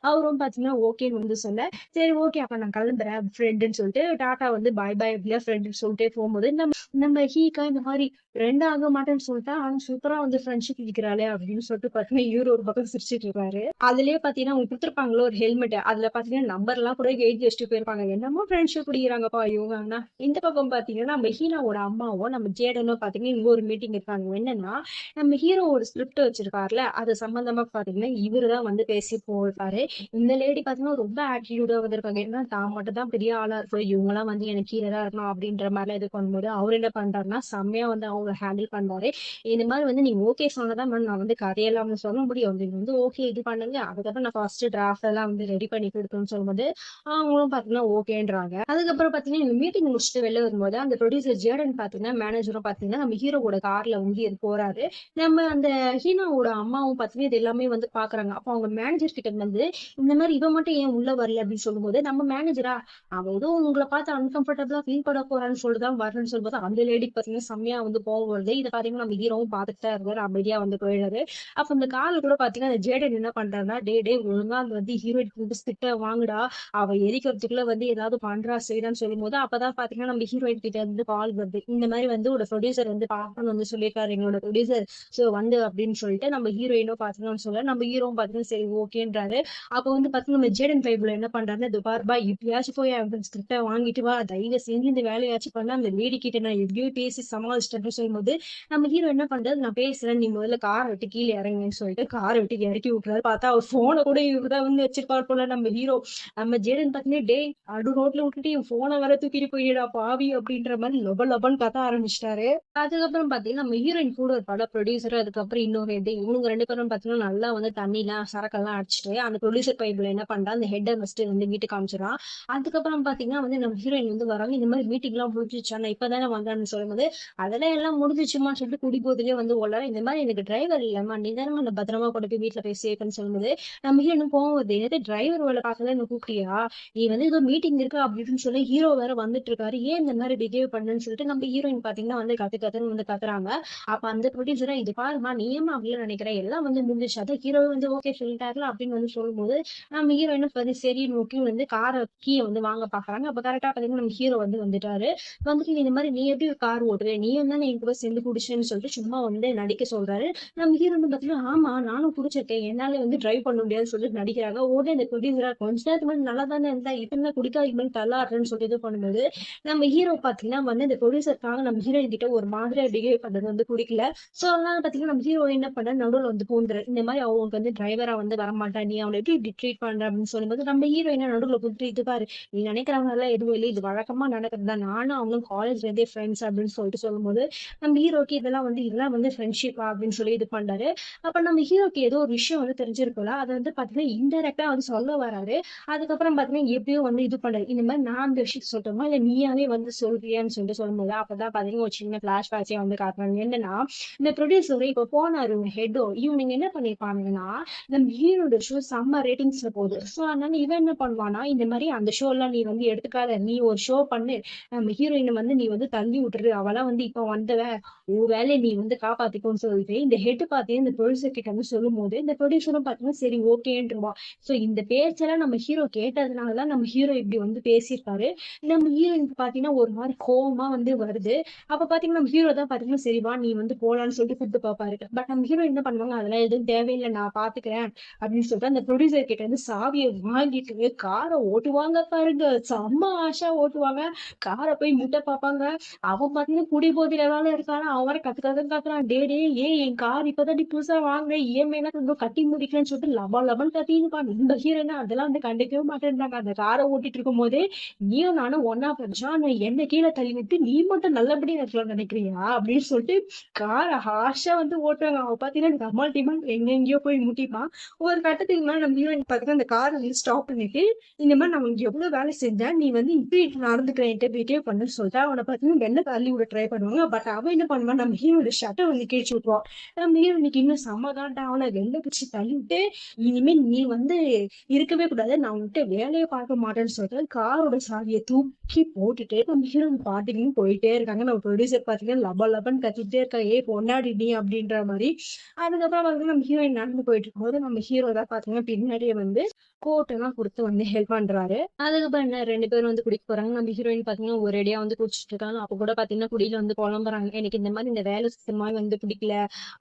அவரும் பாத்தீங்கன்னா ஓகேன்னு வந்து சொல்ல, சரி ஓகே அப்ப நான் கிளம்புறேன் ஃப்ரெண்டுன்னு சொல்லிட்டு டாட்டா வந்து பாய் பாய் அப்படியா ஃப்ரெண்டுன்னு சொல்லிட்டே போகும்போது, நம்ம நம்ம ஹீக்கா இந்த மாதிரி ஃப்ரெண்ட் ஆக மாட்டேன்னு சொல்லிட்டா, ஆனா சூப்பரா வந்து ஃப்ரெண்ட்ஷிப் இருக்கிறாளே அப்படின்னு சொல்லிட்டு பாத்தீங்கன்னா, இவரு ஒரு பக்கம் சிரிச்சுட்டு இருக்காரு. அதுலயே பாத்தீங்கன்னா, அவங்க குடுத்துருப்பாங்கல்ல ஒரு ஹெல்மெட். அதுல பாத்தீங்கன்னா நம்பர்லாம் கூட எழுதி வச்சுட்டு போயிருப்பாங்க. என்னமோ ஃப்ரெண்ட்ஷிப் குடிக்கிறாங்கப்பா இவங்க. ஆனா இந்த பக்கம் பாத்தீங்கன்னா, நம்ம ஹீரோவோட அம்மாவும், நம்ம ஜேடனும் பாத்தீங்கன்னா, இங்க ஒரு மீட்டிங் இருக்காங்க. என்னன்னா, நம்ம ஹீரோ ஒரு ஸ்கிரிப்ட் வச்சிருக்காருல்ல, அது சம்பந்தமா பாத்தீங்கன்னா, இவருதான் வந்து பேசி போயிருப்பாரு. இந்த லேடி பாத்தீங்கன்னா, ரொம்ப ஆட்டிடியூடா வந்திருக்காங்க. ஏன்னா தான் மட்டும் தான் பெரிய ஆளா இருக்கும். இவங்கலாம் வந்து எனக்கு கீழ தான் இருக்கணும் அப்படின்ற மாதிரிலாம் இது பண்ணும்போது, அவரு என்ன பண்றாருன்னா, செம்மையா வந்து அவங்க ஹேண்டில் பண்றாரு. இந்த மாதிரி வந்து நீங்க ஓகே சொன்னதான் மேம் நான் வந்து கதையெல்லாம் வந்து சொல்ல முடியும். நீங்க வந்து ஓகே இது பண்ணுங்க. அதுக்கப்புறம் நான் ஃபர்ஸ்ட் டிராஃப்ட் எல்லாம் வந்து ரெடி பண்ணி கொடுக்கணும்னு சொல்லும்போது, அவங்களும் பாத்தீங்கன்னா ஓகேன்றாங்க. அதுக்கப்புறம் பாத்தீங்கன்னா இந்த மீட்டிங் முடிச்சுட்டு வெளில வரும்போது, அந்த ப்ரொடியூசர் ஜேடன் பாத்தீங்கன்னா, மேனேஜரும் பாத்தீங்கன்னா, நம்ம ஹீரோவோட கார்ல வந்து போறாரு. நம்ம அந்த ஹீனாவோட அம்மாவும் பாத்தீங்கன்னா, இது எல்லாமே வந்து பாக்குறாங்க. அப்போ அவங்க மேனேஜர் கிட்ட வந்து, இந்த மாதிரி இவ மட்டும் ஏன் உள்ள வரல அப்படின்னு சொல்லும்போது, நம்ம மேனேஜரா அவ ஏதோ உங்கள பார்த்து அன்கம்ஃபர்டபுளா ஃபீல் பண்ண போறான்னு சொல்லிட்டு தான் வரேன்னு சொல்லும்போது, அந்த லேடிக்கு பாத்தீங்கன்னா செம்மையா வந்து கோவம் வருது. இத பாத்தீங்கன்னா நம்ம ஹீரோவும் பார்த்துட்டு தான் இருக்காரு. அமைதியா வந்து போயிடுறாரு. அப்ப இந்த கார்ல கூட பாத்தீங்கன்னா, அந்த ஜேடன் என்ன பண்றாருன்னா, டேய் ஒழுங்கா அந்த வந்து ஹீரோயின் வந்து திட்ட வாங்குடா. அவ எரிக்கிறதுக்குள்ள வந்து ஏதாவது பண்றா செய்றான்னு சொல்லும்போது, அப்பதான் பாத்தீங்கன்னா நம்ம ஹீரோயின் கிட்ட இருந்து கால் வருது. இந்த மாதிரி வந்து ஒரு ப்ரொடியூசர் வந்து பார்க்கணும்னு வந்து சொல்லியிருக்காரு எங்களோட ப்ரொடியூசர். சோ வந்து அப்படின்னு சொல்லிட்டு நம்ம ஹீரோயினும் பாத்தீங்கன்னா சொல்ல, நம்ம ஹீரோவும் பாத்தீங்கன்னா சரி ஓகேன்றாரு. அப்ப வந்து பாத்தீங்கன்னா நம்ம ஜேடன் பைபிள் என்ன பண்றாருன்னா, "இதோ பாருப்பா இப்பயாச்சும் போய் அந்த ஸ்கிரிப்ட வாங்கிட்டு வா. தயவு செஞ்சு இந்த வேலையாச்சும் பண்ணு. அந்த லேடி கிட்ட நான் எப்படியோ பேசி சமாளிச்சிட்டேன்னு" சொல்லும்போது, நம்ம ஹீரோ என்ன பண்றாரு, "நான் பேசுறேன். நீ முதல்ல கார விட்டு கீழ இறங்குன்னு" சொல்லிட்டு கார விட்டு இறக்கி விட்டுறாரு. பார்த்தா அவர் போன கூட இவருதான் வந்து வச்சிருப்பார் போல நம்ம ஹீரோ. நம்ம ஜேடன் பாத்தீங்கன்னா, "டேய் நடு ரோட்ல விட்டுட்டு என் போன வேற தூக்கிட்டு போயிடா பாவி" அப்படின்ற மாதிரி லொப லொபன்னு கத்த ஆரம்பிச்சிட்டாரு. அதுக்கப்புறம் பாத்தீங்கன்னா, நம்ம ஹீரோயின் கூட இருப்பாள ப்ரொடியூசர், அதுக்கப்புறம் இன்னொரு ஹெட். இவனுங்க 2 பேரும் பாத்தீங்கன்னா, நல்லா வந்து தண்ணிலாம் சரக்கெல்லாம் அடிச்சுட்டு, அந்த ப்ரொடியூசர் பைப்ல என்ன பண்றான், அந்த ஹெட்ட ஃபர்ஸ்ட் வந்து வீட்டுக்கு காமிச்சுறான். அதுக்கப்புறம் பாத்தீங்கன்னா வந்து நம்ம ஹீரோயின் வந்து வராங்க. இந்த மாதிரி மீட்டிங்லாம் முடிஞ்சிருச்சா? நான் இப்பதானே வந்தேன்னு சொல்லும்போது, அதெல்லாம் எல்லாம் முடிஞ்சிச்சும்மான்னு சொல்லிட்டு குடிபோதையிலே வந்து உளற, இந்த மாதிரி எனக்கு டிரைவர் இல்லம்மா. நீ தானம்மா என்ன பத்திரமா கொண்டு போய் வீட்ல போய் சேர்க்கன்னு சொல்லும்போது, நம்ம ஹீரோயினுக்கு கோவம் வருது. என்னது டிரைவர் வேலை பார்க்கதான் என்ன கூப்பிட்டியா? நீ வந்து ஏதோ மீட்டிங் இருக்கு அப்படி இப்படின்னு சொல்லி ஹீரோ வேற வந்துட்டு இருக்காரு. ஏன் இந்த மாதிரி பிஹேவ் பண்ணுன்னு சொல்லிட்டு நம்ம ஹீரோயின் பாத்தீங்கன்னா வந்து கத்து கத்துன்னு வந்து கத்துறாங்க. அப்ப அந்த ப்ரொடியூசரா இது பாரும்மா நீ ஏம்மா அப்படிலாம் நினைக்கிற? எல்லாம் வந்து முடிஞ்சிருச்சு. அதான் ஹீரோவே வந்து ஓகே சொல்லிட்டாருல அப்படின்னு வந்து சொல்லும்போது, நம்ம ஹீரோயினும் வந்து சரி நோக்கி வந்து கார கீய வந்து வாங்க பாக்குறாங்க. அப்ப கரெக்ட்டா பாத்தீங்கன்னா நம்ம ஹீரோ வந்து வந்துட்டாரு. வந்துட்டு இந்த மாதிரி நீ எப்படி கார் ஓட்டுவ? நீயும் தானே என் கூட சேர்ந்து குடிச்சேன்னு சொல்லிட்டு சும்மா வந்து நடிக்க சொல்றாரு. நம்ம ஹீரோ வந்து பாத்தீங்கன்னா, ஆமா நானும் குடிச்சிருக்கேன். என்னால வந்து டிரைவ் பண்ண முடியாதுன்னு சொல்லிட்டு நடிக்கிறாங்க. உடனே இந்த ப்ரொடியூசரா கொஞ்ச நேரத்துக்கு முன்னாடி நல்லா தானே இருந்தா, இப்ப என்ன குடிக்காதீங்க மாதிரி தள்ளாடுறேன்னு சொல்லிட்டு இது பண்ணும்போது, நம்ம ஹீரோ பாத்தீங்கன்னா வந்து இந்த ப்ரொடியூசருக்காக நம்ம ஹீரோயின் கிட்ட ஒரு மாதிரியா பிஹேவ் பண்றது வந்து பிடிக்கல. சோ அதனால பாத்தீங்கன்னா நம்ம ஹீரோ என்ன பண்ணாரு, நடுவுல வந்து பூந்துறாரு. இந்த மாதிரி அவங்களுக்கு வந்து டிரைவரா வந்து வரமாட்டா. நீ அவள எப்படி இப்படி ட்ரீட் பண்ற அப்படின்னு சொல்லும்போது, நம்ம ஹீரோயின நடுவுல புடிச்சு இது பாரு, நீ நினைக்கிற மாதிரிலாம் எதுவும் இல்ல. இது வழக்கமா நடக்கிறது தான். நானும் அவங்களும் காலேஜ்ல இருந்தே ஃப்ரெண்ட்ஸ் அப்படின்னு சொல்லிட்டு சொல்லும்போது, நம்ம ஹீரோக்கு இதெல்லாம் வந்து ஃப்ரெண்ட்ஷிப்பா அப்படின்னு சொல்லி இது பண்றாரு. அப்ப நம்ம ஹீரோக்கு ஏதோ ஒரு விஷயம் வந்து தெரிஞ்சிருக்கும்ல. அத வந்து பாத்தீங்கன்னா இன்டைரக்ட்டா வந்து சொல்ல வராரு. அதுக்கப்புறம் பாத்தீங்கன்னா எப்படியோ வந்து இது பண்றாரு. இந்த மாதிரி நான் அந்த விஷயத்த சொல்லட்டுமா? இல்ல நீயாவே வந்து சொல்றியான்னு சொல்லிட்டு சொல்லும்போது, அப்பதான் பாத்தீங்கன்னா ஒரு சின்ன ஃபிளாஷ்பேக்ஸே வந்து காட்டுறாங்க. என்னன்னா, இந்த ப்ரொடியூசர் இப்ப போனாரு ஹெட்டோ, இவனுங்க என்ன பண்ணிருப்பானுங்கன்னா, நம்ம ஹீரோட ஷோ செம்ம ரேட்டிங்ஸ்ல போகுது. சோ அதனால இவன் என்ன பண்ணுவான்னா, இந்த மாதிரி அந்த ஷோ எல்லாம் நீ வந்து எடுத்துக்காத. நீ ஒரு ஷோ பண்ணு. நம்ம ஹீரோயின வந்து நீ வந்து தள்ளி விட்டுரு. அவலாம் வந்து இப்ப வந்தவ. உன் வேலைய நீ வந்து காப்பாத்திக்கோன்னு சொல்லிட்டு, இந்த ஹெட் பாத்தீங்கன்னா இந்த ப்ரொடியூசர் கிட்ட வந்து சொல்லும்போது, இந்த ப்ரொடியூசரும் பாத்தீங்கன்னா சரி ஓகேன்றுவான். சோ இந்த பேச்செல்லாம் நம்ம ஹீரோ கேட்டதுனால தான் நம்ம ஹீரோ இப்படி வந்து பேசியிருக்காரு. நம்ம ஹீரோயினுக்கு பாத்தீங்கன்னா ஒரு மாதிரி கோவமா வந்து வருது. அப்ப பாத்தீங்கன்னா நம்ம ஹீரோ தான் பாத்தீங்கன்னா சரி வா நீ வந்து போலான்னு சொல்லிட்டு கூப்பிட்டு பாப்பாரு. பட் நம்ம ஹீரோ என்ன பண்ணுவாங்க, அதெல்லாம் எதுவும் தேவையில்லை நான் பாத்துக்கிறேன் அப்படின்னு சொல்லிட்டு அந்த ப்ரொடியூசர் கிட்ட இருந்து சாவியை வாங்கிட்டு காரை ஓட்டுவாங்க பாருங்க. செம்ம ஆஷா ஓட்டுவாங்க. காரை போய் முட்ட பாப்பாங்க. அவன் பாத்தீங்கன்னா குடி போதையில வேலை இருக்கானா, அவன் வர கத்து கத்துன்னு கத்துறான். ஏய் என் கார் இப்பதான் புதுசா வாங்கினேன், இஎம்ஐ எல்லாம் இன்னும் கட்டி முடிக்கலன்னு சொல்லிட்டு லப லபன்னு கத்தின்னு நம்ம ஹீரோயினா அதெல்லாம் வந்து கண்டுக்கவே மாட்டேன்றாங்க. அந்த காரை ஓட்டிட்டு இருக்கும் போதே, நீயும் நானும் ஒன்னா படிச்சோம், ஆனா என்ன கீழே தள்ளி விட்டு நீ மட்டும் நல்லபடியா இருக்கலாம்னு நினைக்கிறியா அப்படின்னு சொல்லிட்டு காரை ஹார்ஷா வந்து ஓட்டுவாங்க. அவன் பாத்தீங்கன்னா டமால் டிமால் எங்கெங்கயோ போய் முட்டிப்பான். ஒரு கட்டத்துக்கு மேல நம்ம ஹீரோயின் பாத்தீங்கன்னா அந்த காரை வந்து ஸ்டாப் பண்ணிட்டு, இந்த மாதிரி நான் உனக்கு எவ்வளவு வேலை செஞ்சேன். நீ வந்து இப்படி நடந்துக்கிற என்கிட்ட பிஹேவ் பண்ணன்னு சொல்லிட்டு அவன பார்த்தீங்கன்னா வெளில தள்ளி விட ட்ரை பண்ணுவாங்க. பட் அவன் என்ன பண்ணுவான், நம்ம ஹீரோட ஷர்ட்ட வந்து கிழிச்சு விட்டுருவான். நம்ம ஹீரோ இன்னைக்கு இன்னும் செம்ம காண்டா அவன வெளில பிடிச்சு தள்ளி விட்டு, இனிமே நீ வந்து இருக்கவே கூடாது. நான் உன்கிட்ட வேலையே பார்க்க மாட்டேன்னு சொல்லிட்டு காரோட சாவிய தூக்கி போட்டுட்டு நம்ம ஹீரோயின் பாட்டுக்குன்னு போயிட்டே இருக்காங்க. நம்ம ப்ரொடியூசர் பார்த்தீங்கன்னா லப லபன்னு கத்திட்டே இருக்காங்க. "ஏய் பொண்டாடி நீ" அப்படின்ற மாரி. அதுக்கப்புறம் வந்து நம்ம ஹீரோயின் நடந்து போயிட்டு இருக்கும்போது நம்ம ஹீரோ தான் பார்த்தீங்கன்னா பின்னாடியே வந்து கோட் எல்லாம் குடுத்து வந்து ஹெல்ப் பண்றாரு. அதுக்கப்புறம் என்ன 2 பேரும் வந்து குடிக்க போறாங்க. நம்ம ஹீரோயின் பார்த்தீங்கன்னா ஒரேடியா வந்து குடிச்சிட்டு இருக்காங்க. அப்ப கூட பார்த்தீங்கன்னா குடியில வந்து புலம்புறாங்க. எனக்கு இந்த மாரி இந்த வேலை சுத்தமாவே வந்து பிடிக்கல.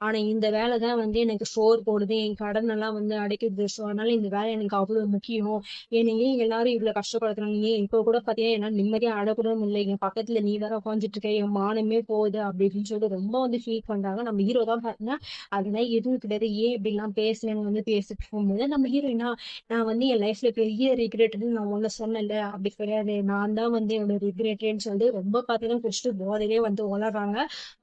ஆனா இந்த வேலை தான் வந்து எனக்கு சோறு போடுது. என் கடன் எல்லாம் வந்து அடைக்குது. ஸோ அதனால இந்த வேலை எனக்கு அவ்வளவு முக்கியம். என்னை ஏன் எல்லாரும் இவ்வளவு கஷ்டப்படுத்துறாங்க? ஏன் இப்போ கூட பார்த்தீங்கன்னா என்னால நிம்மதியா அழக்கூட முடியல. என் பக்கத்துல நீ வேற உட்காந்துட்டு இருக்க. என் மானமே போகுது அப்படி இப்படின்னு சொல்லிட்டு ரொம்ப வந்து ஃபீல் பண்றாங்க. நம்ம ஹீரோ தான் பார்த்தீங்கன்னா அதெல்லாம் எதுவும் கிடையாது. ஏன் இப்படிலாம் பேசுறேன்னு வந்து பேசிட்டு போகும்போது நம்ம ஹீரோயினா நான் வந்து என் லைஃப்ல பெரிய ரிக்ரெட்ன்னு நான் ஒண்ணு சொன்னேன்ல அப்படி கிடையாது. நான் தான் வந்து என்னோட ரிக்ரெட்ன்னு சொல்லிட்டு ரொம்ப பார்த்தீங்கன்னா குடிச்சிட்டு போதையிலே வந்து உளறாங்க.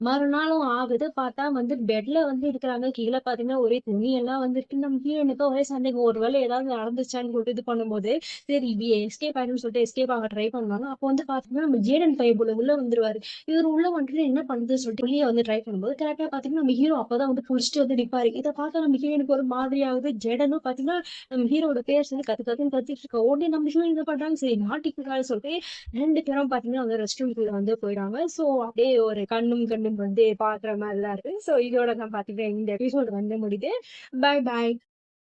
மறுநாளும் ஆகுது. பார்த்தா வந்து பெட்ல வந்து இருக்கிறாங்க. கீழ பார்த்தீங்கன்னா ஒரே துணி எல்லாம் வந்துருக்கு. நம்ம ஹீரோயினுக்கு ஒரே சந்தேகம். ஒரு வேளை ஏதாவது நடந்துச்சான்னு சொல்லிட்டு இது பண்ணும்போது, சரி இது எஸ்கேப் ஆயிடும்னு சொல்லிட்டு எஸ்கேப் ஆக ட்ரை பண்ணுவாங்க. அப்போ வந்து பார்த்தீங்கன்னா நம்ம ஜேடன் பையன் உள்ள வந்துருவாரு. இவரு உள்ள வந்துட்டு என்ன பண்ணுதுன்னு சொல்லிட்டு வெளிய வந்து ட்ரை பண்ணும்போது, கரெக்ட்டா பார்த்தீங்கன்னா நம்ம ஹீரோ அப்பதான் வந்து குளிச்சுட்டு வந்து நிப்பாரு. இத பார்த்தா நம்ம ஹீரோயினுக்கு ஒரு மாதிரி ஆகுது. ஜேடனும் பார்த்தீங்கன்னா நம்ம ஹீரோவோட பேர் சொல்லி கத்து கத்துன்னு கத்திட்டு இருக்கா. உடனே நம்ம ஹீரோயின் என்ன பண்றாங்க, சரி மாட்டிக்கிட்டான்னு சொல்லிட்டு 2 பேரும் பார்த்தீங்கன்னா வந்து ரெஸ்ட் ரூம்குள்ள வந்து போயிடுவாங்க. ஸோ அப்படியே ஒரு கண்ணும் கண்ணும் வந்து பார்க்குற மாரி தான் இருக்கு. ஸோ இதோட தான் பார்த்தீங்கன்னா இந்த எபிசோட் வந்து முடியுது. பாய் பாய்.